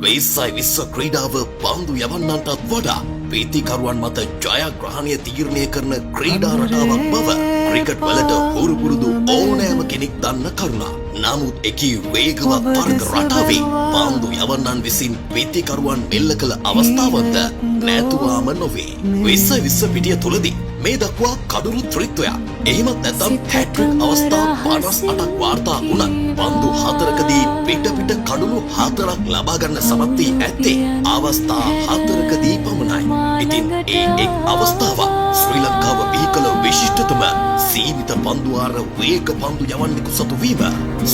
වෙස්සයි විශ්ව ක්‍රීඩාව පන්දු යවන්නන්ටත් වඩා වීතිකරුවන් මත ජයග්‍රහණය තීරණය කරන ක්‍රීඩා රටාවක් බව ක්‍රිකට් වලට හුරුපුරුදු ඕනෑම කෙනෙක් දන්න කරුණා. නමුත් එකී වේගවත් තරග රටාවේ පන්දු යවන්නන් විසින් වීතිකරුවන් මෙල්ල කළ අවස්ථාවන්ද නැතුවාම නොවේ. වෙස්සයි විශ්ව පිටිය තුලදී මේ දක්වා කඩුළු ත්‍රිත්වයක් එහෙමත් නැත්නම් හැට්‍රික් අවස්ථා 58ක් වාර්තා වුණත් පන්දු 4කදී පිට කඩුළු 4ක් ලබා ගන්න සමත් වී ඇත්තේ අවස්ථා 4කදී පමණයි. ඉතින් එක් අවස්ථාවක් ශ්‍රී ලංකාව බිහි කළ විශිෂ්ටතම සීමිත පන්දුවාර වේග පන්දු යවන්නෙකු සතු වීම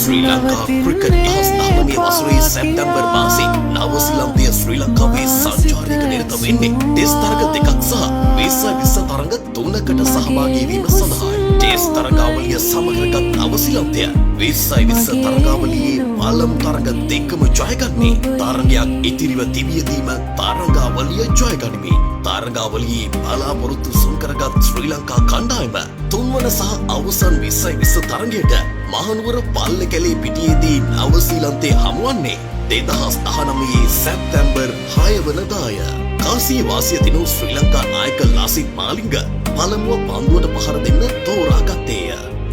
ශ්‍රී ලංකා ක්‍රිකට් 2019 වසරේ සැප්තැම්බර් මාසයේ නවසීලන්තයේ ශ්‍රී ලංකාවේ සංචාරයක නිරත වෙන්නේ ටෙස්ට් තරග දෙකක් සහ විශ්ව තරග 3කට සහභාගී වීම සඳහායි. ටෙස්ට් තරගාවලිය සමගරගත් නවසීලන්තය විශ්ව තරගාවලියේ පළමු තරග දෙකම ජයගන්නේ තරගයක් ඉතිරිව තිබියදීම තරගාවලිය ජයගනිමින් තරගාවලියේ බලාපොරොත්තු සුන් කරගත් ශ්‍රී ලංකා කණ්ඩායම තුන්වන සහ අවසන් විශ්ව තරගයට මහනුවර පල්ලකැලේ පිටියේදී නවසීලන්තයේ හමුවන්නේ 2019 සැප්තැම්බර් 6 වනදාය. කාසිය වාසිය දිනු ශ්‍රී ලංකා නායක ලාසිත් මාලිංග පළමුව පන්දුවට පහර දෙන්න තෝරාගත්තේය.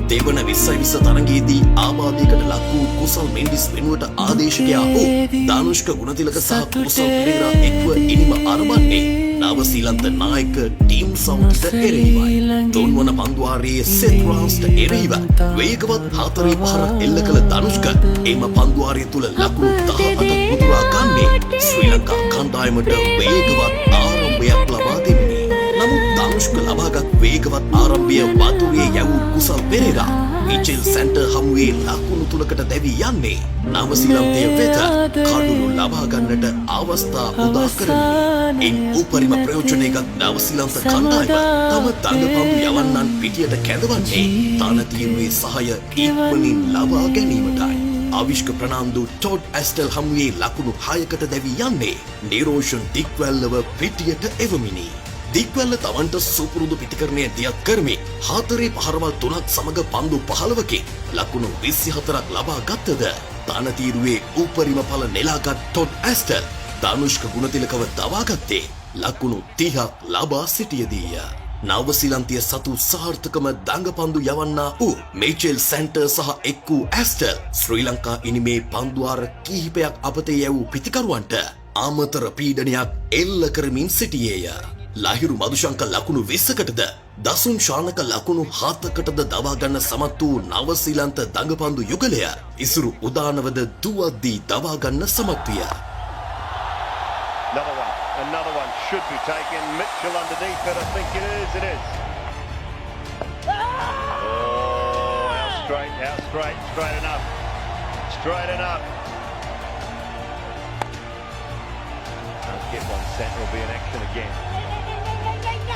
දෙවන විශ්ව තරගයේදී ආබාධයකට ලක් වූ කුසල් මෙන්ඩිස් වෙනුවට ආදේශකයා වූ දානුෂ්ක ගුණතිලක සහ කුසල් පෙරේරා එක්ව ඉනිම අරඹන්නේ නවසීලන්ත නායක ටීම් සවුන්ට එරෙහිවයි. තුන්වන පන්දුවාරයේ සෙත් රාන්ස්ට එරෙහිව වේගවත් 4-5 එල්ල කළ දානුෂ්ක එම පන්දුවාරය තුල ලකුණු 18ක් උදුරා ගන්නේ ශ්‍රී ලංකා කණ්ඩායමට වේගවත් ආරම්භයක් ලබා දෙමිනි. නමුත් දානුෂ්ක ලබාගත් වේගවත් ආරම්භය වතුරේ යවූ කුසල් පෙරේරා මිචෙල් සැන්ටර් හමුවේ ලකුණු 3කට දැවී යන්නේ නවසීලන්තය වෙත කඩුළු ලබා ගන්නට අවස්ථා උදා කරමිනි. ඉන් උපරිම ප්‍රයෝජනයගත් නවසීලන්ත කණ්ඩායම තම දඟපන්දු යවන්නන් පිටියට කැඳවන්නේ තනතිරුවේ සහය ඉක්මනින් ලබා ගැනීමටයි. අවිෂ්ක ප්‍රනාන්දු ටොඩ් ඇස්ටල් හමුවේ ලකුණු 6කට දැවී යන්නේ නිරෝෂන් දික්වැල්ලව පිටියට එවමිනි. දික්වැල්ල තමන්ට සුපුරුදු පිටිකරණය දියත් කරමින් 4 පහරවල් 3ක් සමග පන්දු 15කින් ලකුණු 24ක් ලබා ගත්තද තනතිරුවේ උපරිම පල නෙලාගත් ටොඩ් ඇස්ටල් දානුෂ්ක ගුණතිලකව දවාගත්තේ ලකුණු 30ක් ලබා සිටියදීය. නවසීලන්තය සතු සාර්ථකම දඟපන්දු යවන්නා වූ මේචෙල් සැන්ටර් සහ එක් වූ ඇස්ටල් ශ්‍රී ලංකා ඉනිමේ පන්දුවාර කිහිපයක් අපතේ යැවූ පිතිකරුවන්ට ආමතර පීඩනයක් එල්ල කරමින් සිටියේය. ලහිරු මදුශංක ලකුණු 20කටද දසුන් ශානක ලකුණු 7කටද දවා ගන්න සමත් වූ නවසීලන්ත දඟපන්දු යුගලය ඉසුරු උදානවද දුවද්දී දවා ගන්න සමත් විය. Another one should be taken. Mitchell underneath it. I think it is. Oh, how straight, straight enough. Straight enough. Don't get one centre, will be in action again.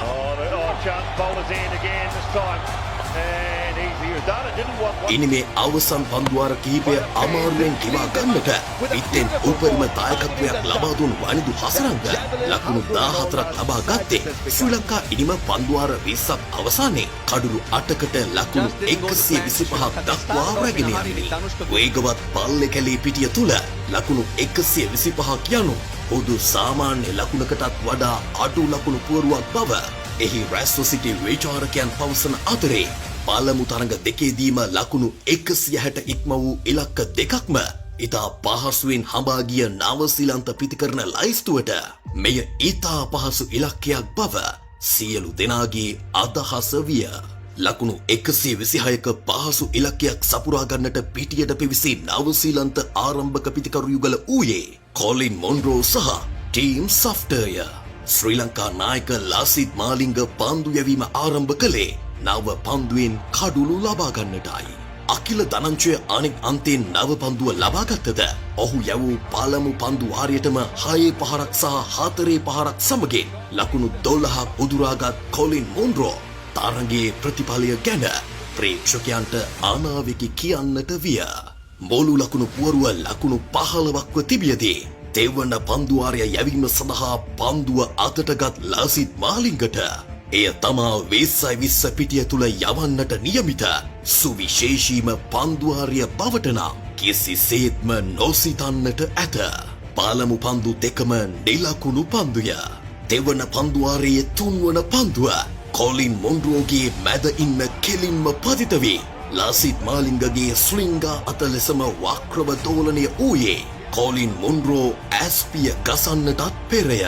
Oh, chance bowler's in again this time. And easy done. It didn't want one. ඉනිමේ අවසන් පන්දුවාර කිහිපය අමාරුවෙන් කිවා ගන්නට පිටෙන් උපරිම දායකත්වයක් ලබා දුන් වනිදු හසරංග ලකුණු 14ක් ලබා ගත්තේ ශ්‍රී ලංකා ඉනිම පන්දුවාර 20ක් අවසානයේ කඩුළු 8කට ලකුණු 125ක් දක්වා රැගෙන යමිනි. වේගවත් පල්ලේකැලේ පිටිය තුල ලකුණු 125ක් යනු පොදු සාමාන්‍ය ලකුණකටත් වඩා අඩු ලකුණු පුවරුවක් බව එහි රැස්ව සිටි විචාරකයන් පවසන අතරේ පළමු තරඟ දෙකේදීම ලකුණු 160 ඉක්ම වූ ඉලක්ක දෙකක්ම ඉතා පහසුවෙන් හඹා ගිය නවසීලන්ත පිතිකරන ලයිස්තුවට මෙය ඉතා පහසු ඉලක්කයක් බව සියලු දෙනාගේ අදහස විය. ලකුණු 126ක පහසු ඉලක්කයක් සපුරා ගන්නට පිටියට පිවිසි නවසීලන්ත ආරම්භක පිතිකරු යුගල ඌයේ කොලින් මොන්රෝ සහ ටීම් සෆ්ටර්ය. ශ්‍රී ලංකා නායක ලාසිත් මාලිංග පන්දු යැවීම ආරම්භ කළේ නව පන්දුවෙන් කඩුළු ලබා ගන්නටයි. අකිල ධනංජය අනෙක් අන්තයෙන් නව පන්දුව ලබා ගත්තද ඔහු යවූ පළමු පන්දු වාරයටම 6 පහරක් සහ 4 පහරක් සමගින් ලකුණු 12ක් උදුරාගත් කොලින් මොන්රෝ තරගයේ ප්‍රතිඵලය ගැන ප්‍රේක්ෂකයන්ට අනාවැකි කියන්නට විය. මොළු ලකුණු පුවරුව ලකුණු 15ක්ව තිබියදී දෙවන පන්දුවාරය යැවීම සඳහා පන්දුව අතටගත් ලාසිත් මාලිංගට එය තමා වෙස්සයි විස්ස පිටිය තුළ යවන්නට නියමිත සුවිශේෂීම පන්දුවාරය බවට නම් කිසිසේත්ම නොසිතන්නට ඇත. පාලමු පන්දු දෙකම නිලකුණු පන්දුය. දෙවන පන්දුවාරයේ තුන්වන පන්දුව කොලින් මොන්රෝගේ මැද ඉන්න කෙලින්ම පතිත වී ලාසිත් මාලිංගගේ ස්ලිංගා අත ලෙසම වක්‍රව දෝලනය වූයේ කොලින් මොන්රෝ ඇස්පිය ගසන්නටත් පෙරය.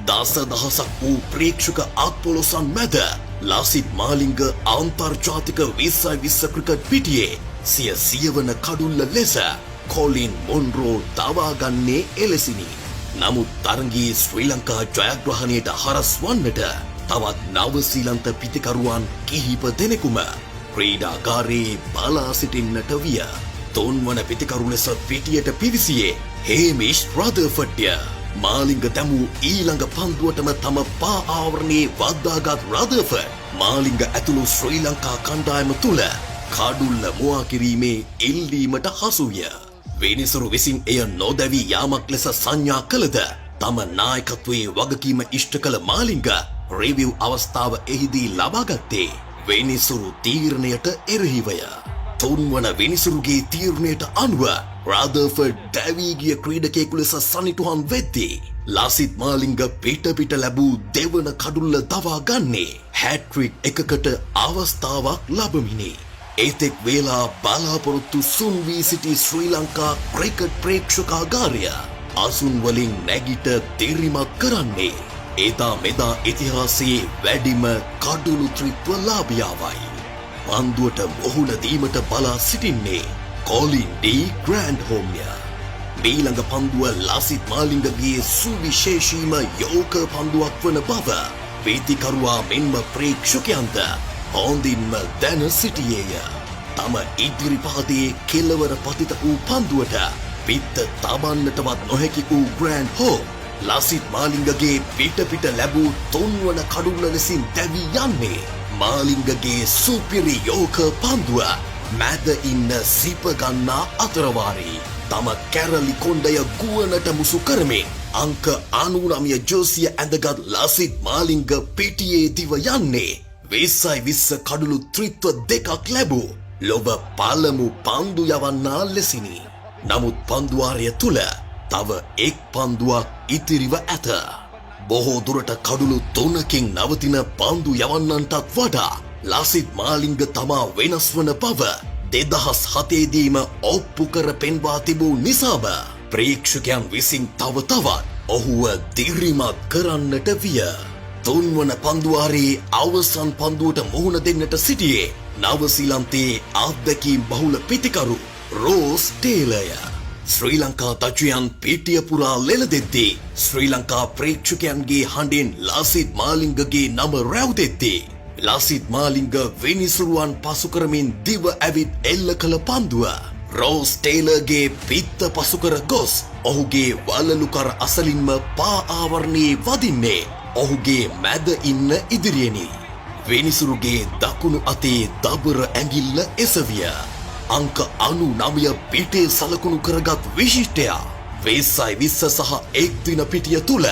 දසදහසක් වූ ප්‍රේක්ෂක අත්පොලොසන් මැද ලාසිත් මාලිංග අන්තර්ජාතික 2020 ක්‍රිකට් පිටියේ සියවන කඩුල්ල ලෙස කොලින් මොන්රෝ දවාගන්නේ එලෙසිනි. නමුත් තරගයේ ශ්‍රී ලංකා ජයග්‍රහණයට හරස් වන්නට තවත් නවසීලන්ත පිතිකරුවන් කිහිප දෙනෙකුම ක්‍රීඩාගාරයේ බලා සිටින්නට විය. තුන්වන පිතිකරු ලෙස පිටියට පිවිසියේ හේමිෂ් රදර්ෆර්ඩ්ය. මාලිංග දැමූ ඊළඟ පන්දුවටම තම පා ආවරණයේ වද්දාගත් රදර්ෆර්ඩ් මාලිංග ඇතුළු ශ්‍රී ලංකා කණ්ඩායම තුළ කඩුල්ල මුවා කිරීමේ ඉල්ලීමට හසුවිය. වෙනිසුරු විසින් එය නොදැවී යාමක් ලෙස සංඥා කළද තම නායකත්වයේ වගකීම ඉෂ්ට කළ මාලිංග රිවිව් අවස්ථාව එහිදී ලබාගත්තේ වෙනිසුරු තීරණයට එරෙහිවය. තුන්වන වෙනිසුරුගේ තීරණයට අනුව රදර්ෆර්ඩ් දැවී ගිය ක්‍රීඩකයෙකු ලෙස සනිටුහන් වෙද්දී ලාසිත් මාලිංග පිට ලැබූ දෙවන කඩුල්ල දවා ගන්නේ හැට්‍රික් එකකට අවස්ථාවක් ලබමිනි. ඒතෙක් වේලා බලාපොරොත්තු සුන් වී සිටි ශ්‍රී ලංකා ක්‍රිකට් ප්‍රේක්ෂකාගාරය අසුන් වලින් නැගිට දිරිමත් කරන්නේ එදා මෙදා ඉතිහාසයේ වැඩිම කඩුළු ත්‍රිත්ව ලාභියාවයි. පන්දුවට මොහුන දීමට බලා සිටින්නේ කොලින් ඩී ග්‍රෑන්ඩ්හෝම්ය. මීළඟ පන්දුව ලාසිත් මාලිංගගේ සුවිශේෂීම යෝක පන්දුවක් වන බව වේදිකරුවා මෙන්ම ප්‍රේක්ෂකයන්ට හොඳින්ම දැන සිටියේය. තම ඉදිරිපාදයේ කෙළවර පතිත වූ පන්දුවට පිත්ත තබන්නටවත් නොහැකි වූ ග්‍රෑන්ඩ්හෝම් ලාසිත් මාලිංගගේ පිට ලැබූ තුන්වන කඩුල්ල ලෙසින් දැවී යන්නේ මාලිංගගේ සුපිරි යෝක පන්දුව මැද ඉන්න සිප ගන්නා අතරවාරී තම කැරලි කොණ්ඩය ගුවනට මුසු කරමින් අංක 99 ජර්සිය ඇඳගත් ලාසිත් මාලිංග පිටියේ දිව යන්නේ 2020 කඩුළු ත්‍රිත්ව දෙකක් ලැබූ ලොව පළමු පන්දු යවන්නා ලෙසිනි. නමුත් පන්දුවාරය තුල තව එක් පන්දුවක් ඉතිරිව ඇත. බොහෝ දුරට කඩුළු 3කින් නවතින පන්දු යවන්නන්ටත් වඩා ලාසිත් මාලිංග තමා වෙනස් වන බව 2007 දීම ඔප්පු කර පෙන්වා තිබූ නිසාම ප්‍රේක්ෂකයන් විසින් තව තවත් ඔහුව දිරිමත් කරන්නට විය. තුන්වන පන්දුවාරයේ අවසන් පන්දුවට මුහුණ දෙන්නට සිටියේ නවසීලන්තයේ අත්දැකීම් බහුල පිතිකරු රෝස් ටේලර්ය. ශ්‍රී ලංකා තජයන් පිටිය පුරා ලෙලදෙද්දී ශ්‍රී ලංකා ප්‍රේක්ෂකයන්ගේ හඬෙන් ලාසිත් මාලිංගගේ නම රැව්දෙද්දී ලාසිත් මාලිංග වෙනිසුරුවන් පසු කරමින් දිව ඇවිත් එල්ල කළ පන්දුව රෝස් ටේලර්ගේ පිත්ත පසු කර ගොස් ඔහුගේ වලලුකර අසලින්ම පා ආවරණයේ වදින්නේ ඔහුගේ මැද ඉන්න ඉදිරියෙනි. වෙනිසුරුගේ දකුණු අතේ දබර ඇඟිල්ල එසවිය. අංක 99 පිටේ සලකුණු කරගත් විශිෂ්ටයා 2020 සහ එක් දින පිටිය තුල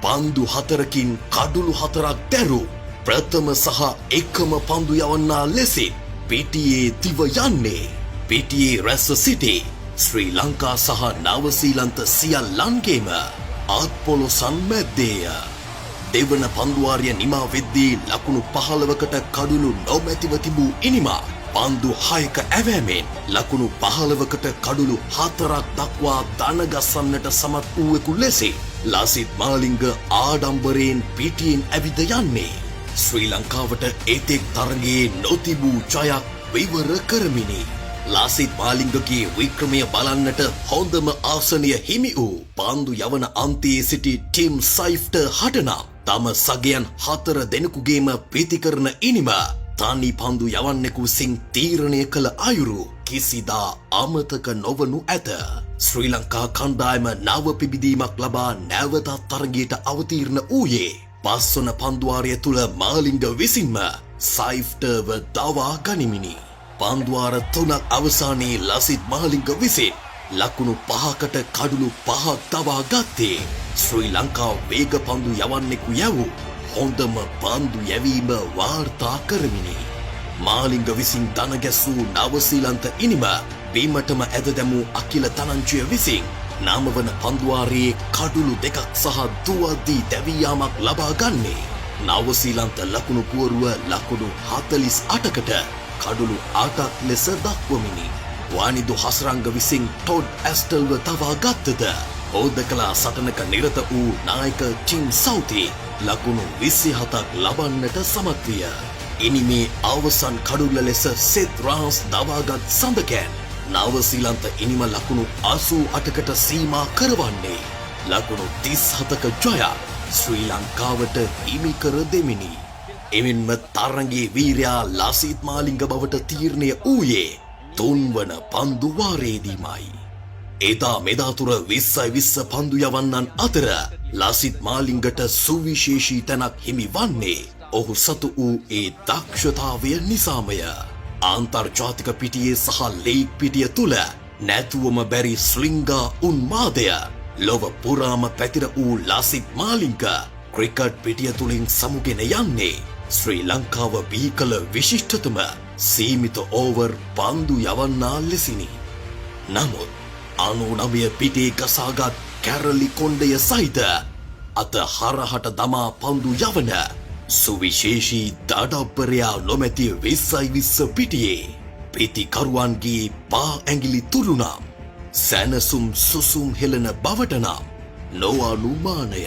පන්දු 4කින් කඩුළු 4ක් දැරු ප්‍රථම සහ එකම පන්දු යවන්නා ලෙසින් පිටියේ දිව යන්නේ පිටියේ රැස්ව සිටි ශ්‍රී ලංකා සහ නවසීලන්ත සියල්ලන්ගේම අත්පොලොසන් මැද්දේය. දෙවන පන්දුවාරය නිමා වෙද්දී ලකුණු 15කට කඩුළු නොමැතිව තිබූ ඉනිමා පන්දු 6ක ඇවෑමෙන් ලකුණු 15කට කඩුළු 4ක් දක්වා දනගස්සන්නට සමත් වූවෙකු ලෙසින් ලාසිත් මාලිංග ආඩම්බරයෙන් පිටියෙන් ඇවිද යන්නේ ශ්‍රී ලංකාවට එතෙක් තරගයේ නොතිබූ ජයක් විවර කරමිනි. ලාසිත් මාලිංගගේ වික්‍රමය බලන්නට හොඳම ආසනය හිමි වූ පන්දු යවන අන්තයේ සිටි ටිම් සයිෆ්ට හටනම් තම සගයන් 4 දෙනෙකුගේම ප්‍රීතිකරන ඉනිම තනි පන්දු යවන්නෙකු විසින් තීරණය කළ අයුරු කිසිදා අමතක නොවනු ඇත. ශ්‍රී ලංකා කණ්ඩායම නව පිබිදීමක් ලබා නැවතත් තරගයට අවතීර්ණ වූයේ පස්වන පන්දුවාරය තුල මාලිංග විසින්ම සයිෆ්ටව දවා ගනිමිනි. පන්දුවාර 3ක් අවසානයේ ලාසිත් මාලිංග විසින් ලකුණු 5කට කඩුළු 5ක් දවා ගත්තේ ශ්‍රී ලංකා වේග පන්දු යවන්නෙකු යවූ හොඳම පන්දු යැවීම වාර්තා කරමිනි. මාලිංග විසින් දන ගැසූ නවසීලන්ත ඉනිම බීමටම ඇද දැමූ අකිල තනංචය විසින් නාමවන පන්දුවාරයේ කඩුළු දෙකක් සහ දුවද්දී දැවියාමක් ලබා ගන්නේ. නවසීලන්ත ලකුණු පුවරුව ලකුණු 48කට කඩුළු 8ක් ලෙස දක්වමිනි. වානිදු හසරංග විසින් ටොඩ් ඇස්ටල්ව තවා ගත්තද හෝදකලා සටනක නිරත වූ නායක චින් සෞති ලකුණු 27ක් ලබන්නට සමත් විය. ඉනිමේ අවසන් කඩුල්ල ලෙස සෙත් රාස් දවාගත් සඳකැන් නවසීලන්ත ඉනිම ලකුණු 88කට සීමා කරවන්නේ. ලකුණු 37ක ජයක් ශ්‍රී ලංකාවට හිමි කර දෙමිනි. එමෙන්ම තරගයේ වීරයා ලසිත් මාලිංග බවට තීරණය වූයේ තුන්වන පන්දු වාරයේදීමයි. එදා මෙදාතුර 20-20 පන්දු යවන්නන් අතර ලසිත් මාලිංගට සුවිශේෂී තැනක් හිමි වන්නේ ඔහු සතු වූ ඒ දක්ෂතාවය නිසාමය. ආන්තර්ජාතික පිටියේ සහ ලේක් පිටිය තුල නැතුවම බැරි ස්ලිංගා උන්මාදය ලොව පුරාම පැතිර වූ ලසිත් මාලිංග ක්‍රිකට් පිටිය තුලින් සමුගෙන යන්නේ ශ්‍රී ලංකාව බිහි කළ විශිෂ්ටතම සීමිත ඕවර් පන්දු යවන්නා ලෙසිනි. නමුත් 99 පිටේ ගසාගත් කැරලි කොණ්ඩය සහිත අත හරහට දමා පන්දු යවන සුවිශේෂී දඩබ්බරයා නොමැති 20-20 පිටියේ පිතිකරුවන්ගේ පා ඇඟිලි තුරුනම් සැනසුම් සුසුම් හෙළන බවට නම් නොඅනුමානය.